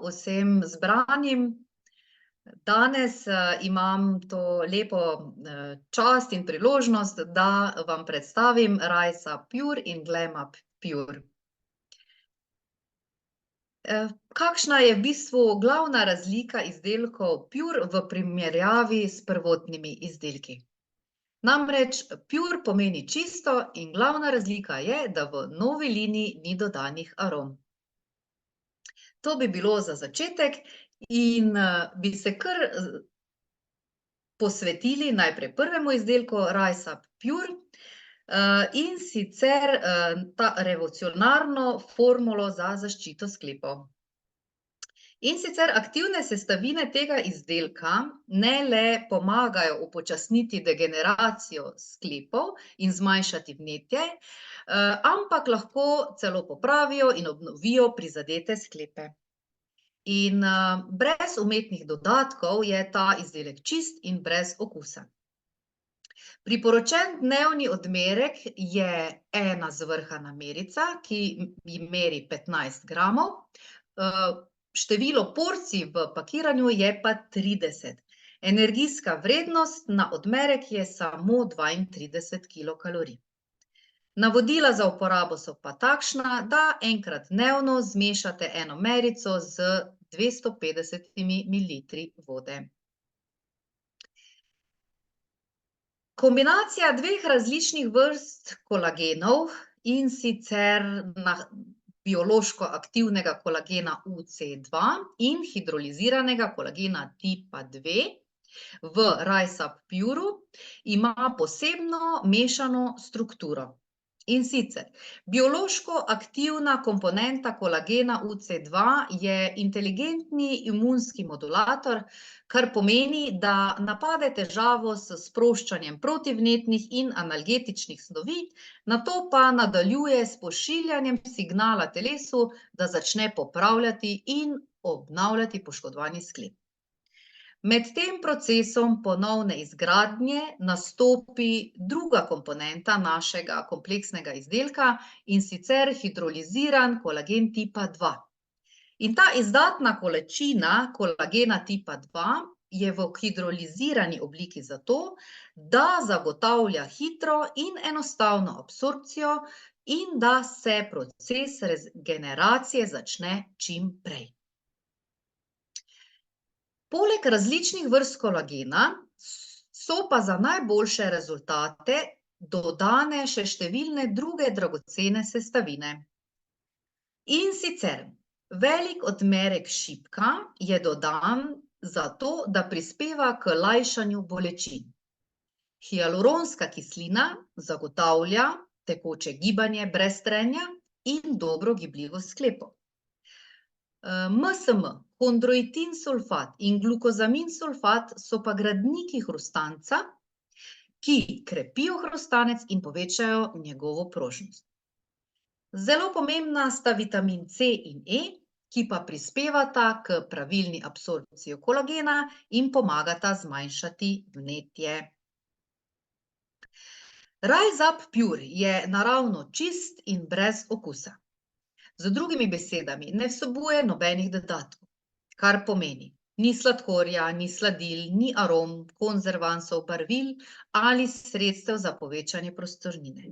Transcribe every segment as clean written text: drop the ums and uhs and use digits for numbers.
vsem zbranim. Danes imam to lepo čast in priložnost, da vam predstavim Rise Up Pure in Glam Up Pure. Kakšna je v bistvu glavna razlika izdelkov Pure v primerjavi s prvotnimi izdelki? Namreč Pure pomeni čisto in glavna razlika je, da v novi liniji ni dodanih arom. To bi bilo za začetek in bi se kar posvetili najprej prvemu izdelku Rise Up Pure in sicer ta revolucionarno formulo za zaščito sklepov. In sicer aktivne sestavine tega izdelka ne le pomagajo upočasniti degeneracijo sklepov in zmanjšati vnetje, ampak lahko celo popravijo in obnovijo prizadete sklepe. In brez umetnih dodatkov je ta izdelek čist in brez okusa. Priporočen dnevni odmerek je ena zvrhana merica, ki meri 15 gramov. Število porcij v pakiranju je pa 30. Energijska vrednost na odmerek je samo 32 kilokalorij. Navodila za uporabo so pa takšna, da enkrat dnevno zmešate eno merico z 250 mililitri vode. Kombinacija dveh različnih vrst kolagenov, in sicer biološko aktivnega kolagena UC2 in hidroliziranega kolagena tipa 2 v Rise Up Pureu, ima posebno mešano strukturo. In sicer, biološko aktivna komponenta kolagena UC2 je inteligentni imunski modulator, kar pomeni, da napade težavo s sproščanjem protivnetnih in analgetičnih snovi, nato pa nadaljuje s pošiljanjem signala telesu, da začne popravljati in obnavljati poškodovani sklep. Med tem procesom ponovne izgradnje nastopi druga komponenta našega kompleksnega izdelka, in sicer hidroliziran kolagen tipa 2. In ta izdatna količina kolagena tipa 2 je v hidrolizirani obliki zato, da zagotavlja hitro in enostavno absorpcijo in da se proces regeneracije začne čim prej. Poleg različnih vrst kolagena so pa za najboljše rezultate dodane še številne druge dragocene sestavine. In sicer, velik odmerek šipka je dodan zato, da prispeva k lajšanju bolečin. Hialuronska kislina zagotavlja tekoče gibanje brez trenja in dobro gibljivost sklepov. MSM, kondroitin sulfat in glukozamin sulfat so pa gradniki hrustanca, ki krepijo hrustanec in povečajo njegovo prožnost. Zelo pomembna sta vitamin C in E, ki pa prispevata k pravilni absorpciji kolagena in pomagata zmanjšati vnetje. Rise Up Pure je naravno čist in brez okusa. Z drugimi besedami, ne vsebuje nobenih dodatkov, kar pomeni, ni sladkorja, ni sladil, ni arom, konzervansov, barvil ali sredstev za povečanje prostornine.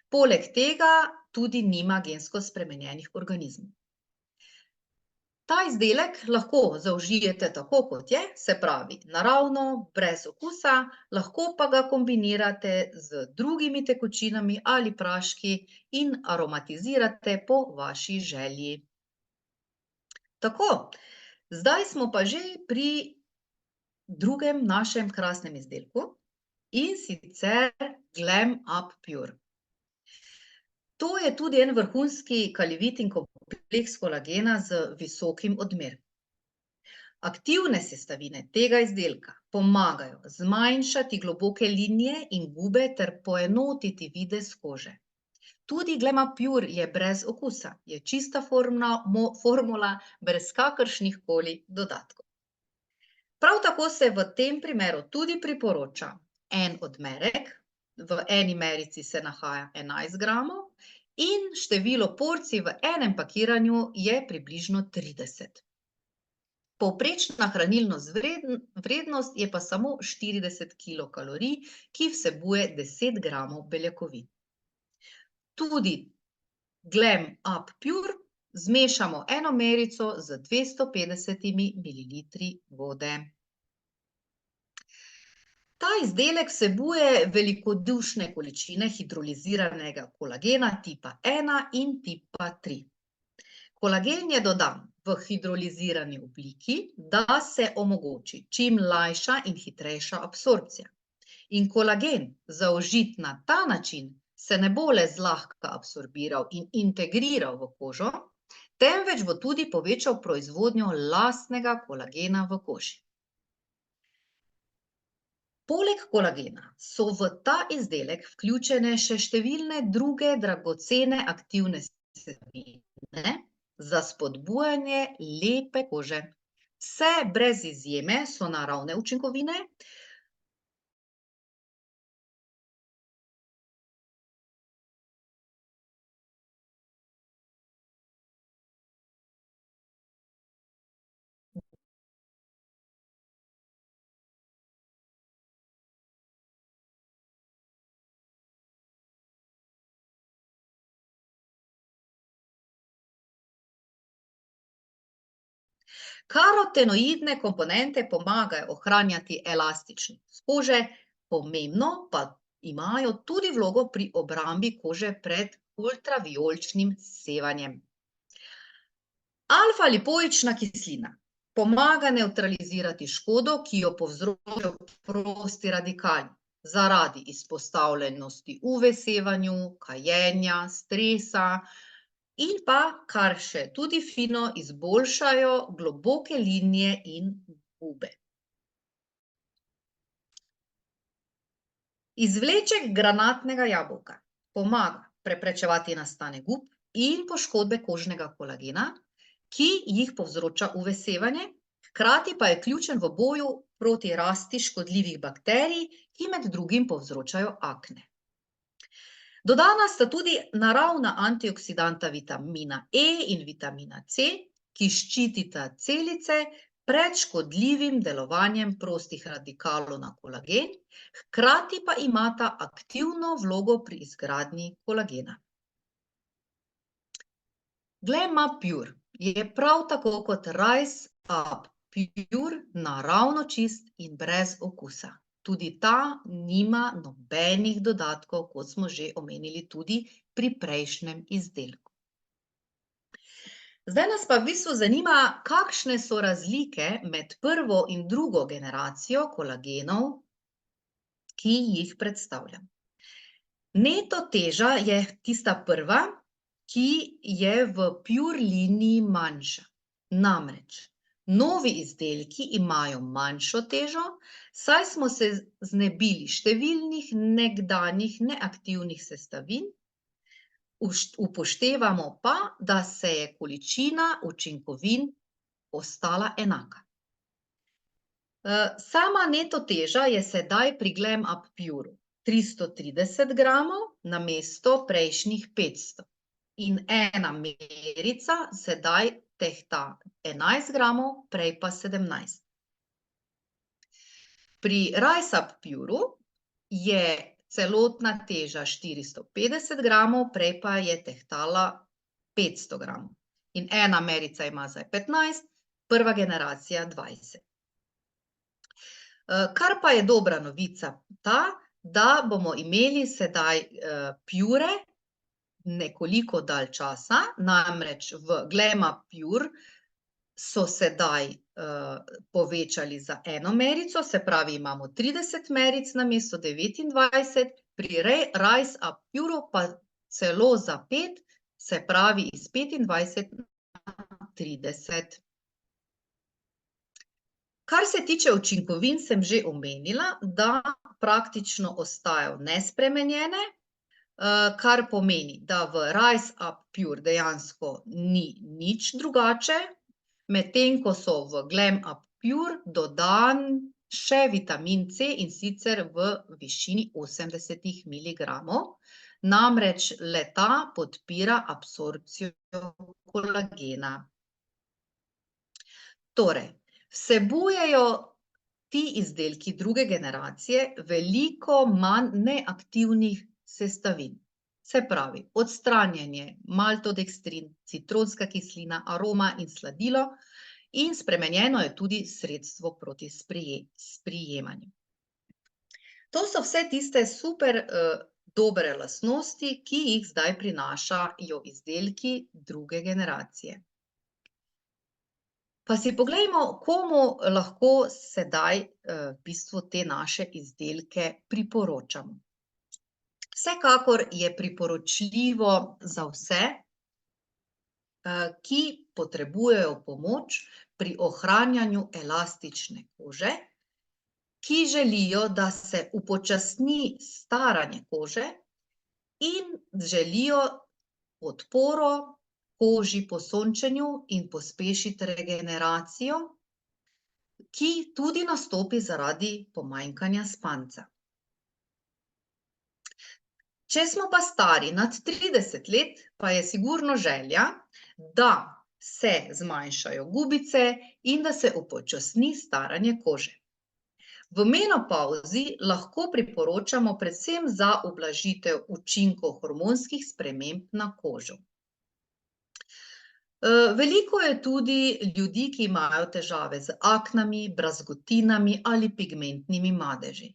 Poleg tega tudi nima gensko spremenjenih organizmov. Ta izdelek lahko zaužijete tako, kot je, se pravi naravno, brez okusa, lahko pa ga kombinirate z drugimi tekočinami ali praški in aromatizirate po vaši želji. Tako, zdaj smo pa že pri drugem našem krasnem izdelku, in sicer Glam Up Pure. To je tudi en vrhunski kalivitin kompleks kolagena z visokim odmerkom. Aktivne sestavine tega izdelka pomagajo zmanjšati globoke linije in gube ter poenotiti videz kože. Tudi Glam Up Pure je brez okusa, je čista formula brez kakršnih koli dodatkov. Prav tako se v tem primeru tudi priporoča en odmerek, v eni merici se nahaja 11 gramov in število porcij v enem pakiranju je približno 30. Povprečna hranilna vrednost je pa samo 40 kilokalorij, ki vsebuje 10 gramov beljakovin. Tudi Glam Up Pure zmešamo eno merico z 250 mililitri vode. Ta izdelek vsebuje velikodušne količine hidroliziranega kolagena tipa 1 in tipa 3. Kolagen je dodan v hidrolizirani obliki, da se omogoči čim lajša in hitrejša absorpcija. In kolagen, zaužit na ta način, se ne bo le zlahka absorbiral in integriral v kožo, temveč bo tudi povečal proizvodnjo lastnega kolagena v koži. Poleg kolagena so v ta izdelek vključene še številne druge dragocene aktivne sestavine za spodbujanje lepe kože. Vse brez izjeme so naravne učinkovine, karotenoidne komponente pomagajo ohranjati elastičnost kože, pomembno pa imajo tudi vlogo pri obrambi kože pred ultravijoličnim sevanjem. Alfa-lipoična kislina pomaga nevtralizirati škodo, ki jo povzročajo prosti radikali zaradi izpostavljenosti UV-sevanju, kajenja, stresa in pa, kar še tudi fino, izboljšajo globoke linije in gube. Izvleček granatnega jabolka pomaga preprečevati nastanek gub in poškodbe kožnega kolagena, ki jih povzroča UV-sevanje, hkrati pa je ključen v boju proti rasti škodljivih bakterij, ki med drugim povzročajo akne. Dodana sta tudi naravna antioksidanta vitamina E in vitamina C, ki ščitita celice pred škodljivim delovanjem prostih radikalov na kolagen, hkrati pa imata aktivno vlogo pri izgradnji kolagena. Glam Up Pure je prav tako kot Rise Up Pure naravno čist in brez okusa. Tudi ta nima nobenih dodatkov, kot smo že omenili tudi pri prejšnjem izdelku. Zdaj nas pa v bistvu zanima, kakšne so razlike med prvo in drugo generacijo kolagenov, ki jih predstavljam. Neto teža je tista prva, ki je v Pure liniji manjša. Namreč, novi izdelki imajo manjšo težo, saj smo se znebili številnih nekdanjih neaktivnih sestavin, upoštevamo pa, da se je količina učinkovin ostala enaka. Sama neto teža je sedaj pri Glam Up Pure 330 gramov namesto prejšnjih 500. In ena merica sedaj tehta 11 gramov, prej pa 17. Pri Rise Up Pure je celotna teža 450 gramov, prej pa je tehtala 500 gramov. In ena merica ima zdaj 15, prva generacija 20. Kar pa je dobra novica ta, da bomo imeli sedaj Pure nekoliko dalj časa, namreč v Glam Up Pure so sedaj povečali za eno merico, se pravi, imamo 30 meric namesto 29, pri Rise Up Pure pa celo za 5, se pravi iz 25 na 30. Kar se tiče učinkovin, sem že omenila, da praktično ostajajo nespremenjene, kar pomeni, da v Rise Up Pure dejansko ni nič drugače, medtem ko so v Glam Up Pure dodan še vitamin C, in sicer v višini 80 miligramov, namreč le-ta podpira absorpcijo kolagena. Torej, Vsebujejo ti izdelki druge generacije veliko manj neaktivnih sestavin. Se pravi, odstranjen je maltodekstrin, citronska kislina, aroma in sladilo in spremenjeno je tudi sredstvo proti sprijemanju. To so vse tiste super dobre lastnosti, ki jih zdaj prinašajo izdelki druge generacije. Pa si poglejmo, komu lahko sedaj v bistvu te naše izdelke priporočamo. Vsekakor je priporočljivo za vse, ki potrebujejo pomoč pri ohranjanju elastične kože, ki želijo, da se upočasni staranje kože in želijo podporo koži po sončenju in pospešiti regeneracijo, ki tudi nastopi zaradi pomanjkanja spanca. Če smo pa stari nad 30 let, pa je sigurno želja, da se zmanjšajo gubice in da se upočasni staranje kože. V menopavzi lahko priporočamo predvsem za ublažitev učinkov hormonskih sprememb na kožo. Veliko je tudi ljudi, ki imajo težave z aknami, brazgotinami ali pigmentnimi madeži.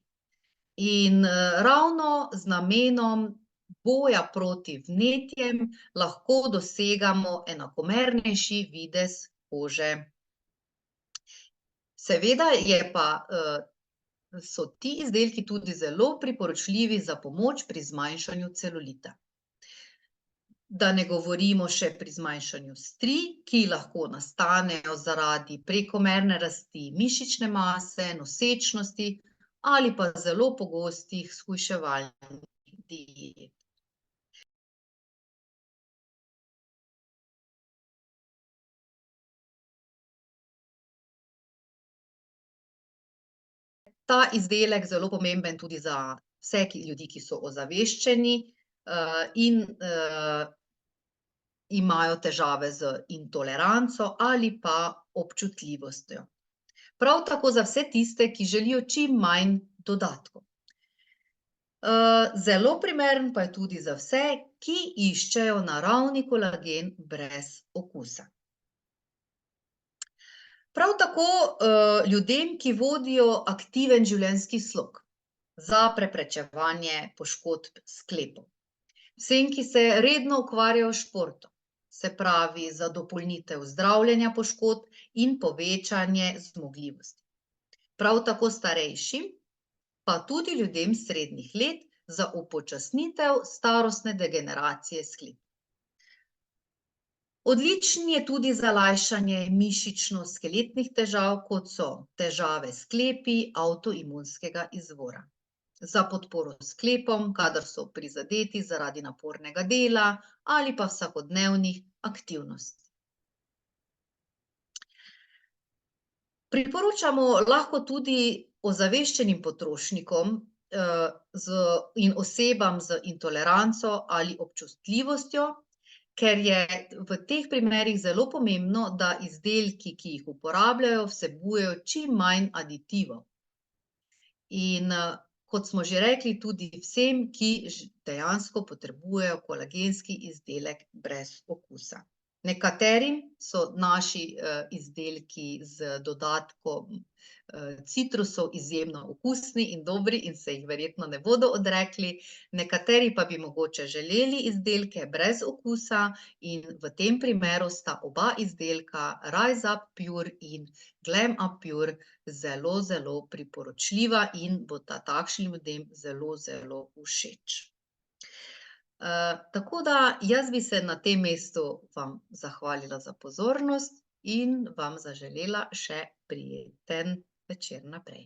In ravno z namenom boja proti vnetjem lahko dosegamo enakomernejši videz kože. Seveda so ti izdelki tudi zelo priporočljivi za pomoč pri zmanjšanju celulita. Da ne govorimo še pri zmanjšanju strij, ki lahko nastanejo zaradi prekomerne rasti mišične mase, nosečnosti ali pa zelo pogostih shujševalnih diet. Ta izdelek zelo pomemben tudi za vse ljudi, ki so ozaveščeni in imajo težave z intoleranco ali pa občutljivostjo. Prav tako za vse tiste, ki želijo čim manj dodatkov. Zelo primeren pa je tudi za vse, ki iščejo naravni kolagen brez okusa. Prav tako ljudem, ki vodijo aktiven življenjski slog za preprečevanje poškodb sklepov. Vsem, ki se redno ukvarjajo s športom, se pravi za dopolnitev zdravljenja poškodb in povečanje zmogljivosti. Prav tako starejšim, pa tudi ljudem srednjih let za upočasnitev starostne degeneracije sklepov. Odličen je tudi za lajšanje mišično-skeletnih težav, kot so težave s sklepi avtoimunskega izvora. Za podporo sklepom, kadar so prizadeti zaradi napornega dela ali pa vsakodnevnih aktivnosti. Priporočamo lahko tudi ozaveščenim potrošnikom in osebam z intoleranco ali občutljivostjo, ker je v teh primerih zelo pomembno, da izdelki, ki jih uporabljajo, vsebujejo čim manj aditivov. In kot smo že rekli, tudi vsem, ki dejansko potrebujejo kolagenski izdelek brez okusa. Nekaterim so naši izdelki z dodatkom citrusov izjemno okusni in dobri in se jih verjetno ne bodo odrekli, nekateri pa bi mogoče želeli izdelke brez okusa in v tem primeru sta oba izdelka Rise Up Pure in Glam Up Pure zelo, zelo priporočljiva in bosta takšnim ljudem zelo, zelo všeč. Tako da jaz bi se na tem mestu vam zahvalila za pozornost in vam zaželela še prijeten večer naprej.